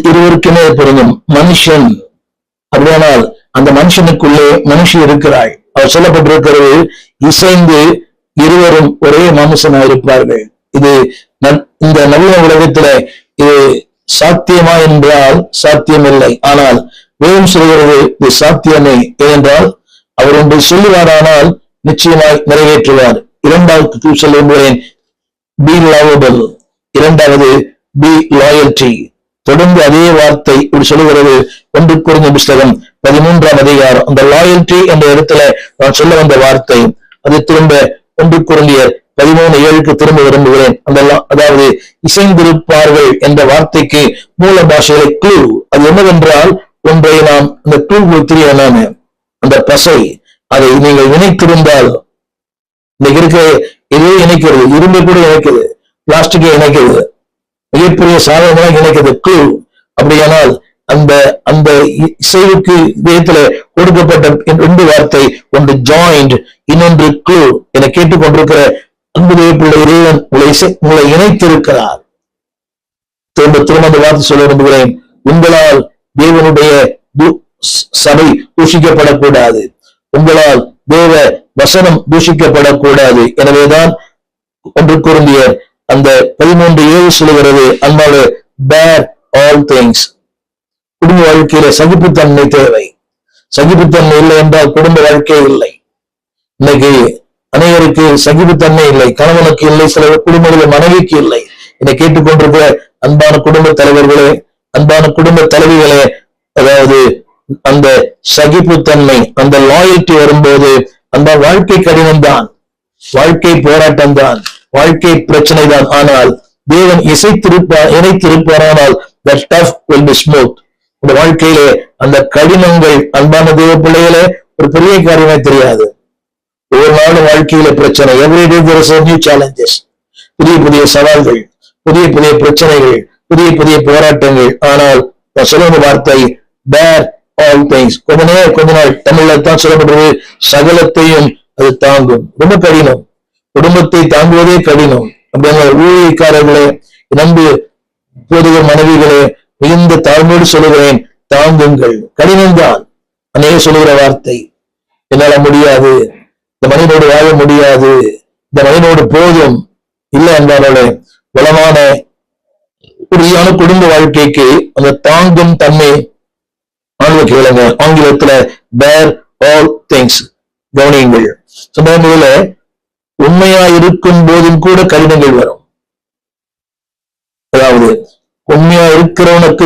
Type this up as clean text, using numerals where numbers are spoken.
இருவருக்குமே பொருந்தும். மனுஷன் அப்படியானால் அந்த மனுஷனுக்குள்ளே மனுஷி இருக்கிறாள். அவர் சொல்லப்பட்டிருக்கிறது, இசைந்து இருவரும் ஒரே மாமிசமா இருப்பார்கள். இது இந்த நல்ல உலகத்துல இது சாத்தியமா என்றால் சாத்தியமில்லை. ஆனால் வேதம் சொல்கிறது இது சாத்தியமே. ஏனென்றால் அவர் ஒன்று சொல்லுவாரானால் நிச்சயமாய் நிறைவேற்றுவார். இரண்டாவது சொல்லுகிறேன், பி லவபிள். இரண்டாவது பி லாயல்டி. தொடர்ந்து அதே வார்த்தை இப்படி சொல்லுகிறது 1 கொரிந்தியர் புஸ்தகம் 13ஆம் அதிகாரம். அந்த லாயல்டி என்ற இடத்துல நான் சொல்ல வந்த வார்த்தை, அது திரும்ப 1 கொரிந்தியர் 13:7 திரும்ப விரும்புகிறேன். அதாவது இசைந்திருப்பார்கள் என்ற வார்த்தைக்கு மூல பாஷைகளை க்ளூ. அது என்னவென்றால், ஒன்றை நாம் இந்த க்ளூ தெரியலாம அந்த பசை, அதை நீங்கள் இணைத்திருந்தால், இன்னைக்கு இருக்க இதே இணைக்கிறது, இரும்பு கூட இணைக்குது, பிளாஸ்டிக்கை இணைக்கிறது, மிகப்பெரிய சாதனமாக இணைக்கிறது க்ளூ. அப்படியானால் அந்த அந்த இசைவுக்கு இதயத்துல கொடுக்கப்பட்ட 2 வார்த்தை, ஒன்று ஜாயிண்ட், இன்னொன்று க்ளூ. என கேட்டுக்கொண்டிருக்கிற அன்புடைய பிள்ளை, இறைவன் உங்களை இணைத்திருக்கிறார். திரும்ப அந்த வார்த்தை சொல்ல விரும்புகிறேன், உங்களால் தேவனுடைய சபை தூஷிக்கப்படக்கூடாது, உங்களால் தேவ வசனம் தூஷிக்கப்படக்கூடாது. எனவேதான் 1 கொரிந்தியர் அந்த 13:7 சொல்லுகிறது, அன்பான bear all things. குடும்ப வாழ்க்கையில சகிப்புத்தன்மை தேவை. சகிப்புத்தன்மை இல்லை என்றால் குடும்ப வாழ்க்கை இல்லை. இன்னைக்கு அனைவருக்கு சகிப்புத்தன்மை இல்லை. கணவனுக்கு இல்லை, சில குடும்பங்களில் மனைவிக்கு இல்லை. என்னை கேட்டுக்கொண்டிருக்கிற அன்பான குடும்ப தலைவர்களே, அன்பான குடும்ப தலைவிகளே, அதாவது அந்த சகிப்புத்தன்மை, அந்த லாயல்டி வரும்போது அந்த வாழ்க்கை கடினம்தான், வாழ்க்கை போராட்டம் தான், வாழ்க்கை பிரச்சனை தான். ஆனால் தேவன் இணைத்திருப்பாரானால் the tough will be smooth. இந்த வாழ்க்கையிலே அந்த கடினங்கள், அன்பான தேவ பிள்ளைகளே, ஒரு பெரிய காரியமே தெரியாது. ஒவ்வொரு நாளும் வாழ்க்கையில பிரச்சனை, everyday there is a new challenges. புதிய புதிய சவால்கள், புதிய புதிய பிரச்சனைகள், புதிய புதிய போராட்டங்கள். ஆனால் சொல்லுங்க வார்த்தை bear all things. கொஞ்ச நாள் தமிழ்ல தான் சொல்லப்படுறது, சகலத்தையும் அது தாங்கும். ரொம்ப கடினம், குடும்பத்தை தாங்குவதே கடினம். அப்படிங்கிற ஊழியக்காரர்களே, நம்பு போதுகிற மனைவிகளே, மிகுந்த தாழ்மையோடு சொல்லுகிறேன், தாங்குங்கள். கடினம்தான். அநேக சொல்லுகிற வார்த்தை, என்னால முடியாது, இந்த மனிதனோடு வாழ முடியாது, இந்த மனிதனோடு போதும் இல்லை என்றாலே, வளமான உறுதியான குடும்ப வாழ்க்கைக்கு அந்த தாங்கும் தன்மை கேளுங்க. ஆங்கிலத்துல bear all things. கவனியுங்கள். சமூகத்துல உண்மையா இருக்கும் போதும் கூட கடினங்கள் வரும். அதாவது உண்மையா இருக்கிறவனுக்கு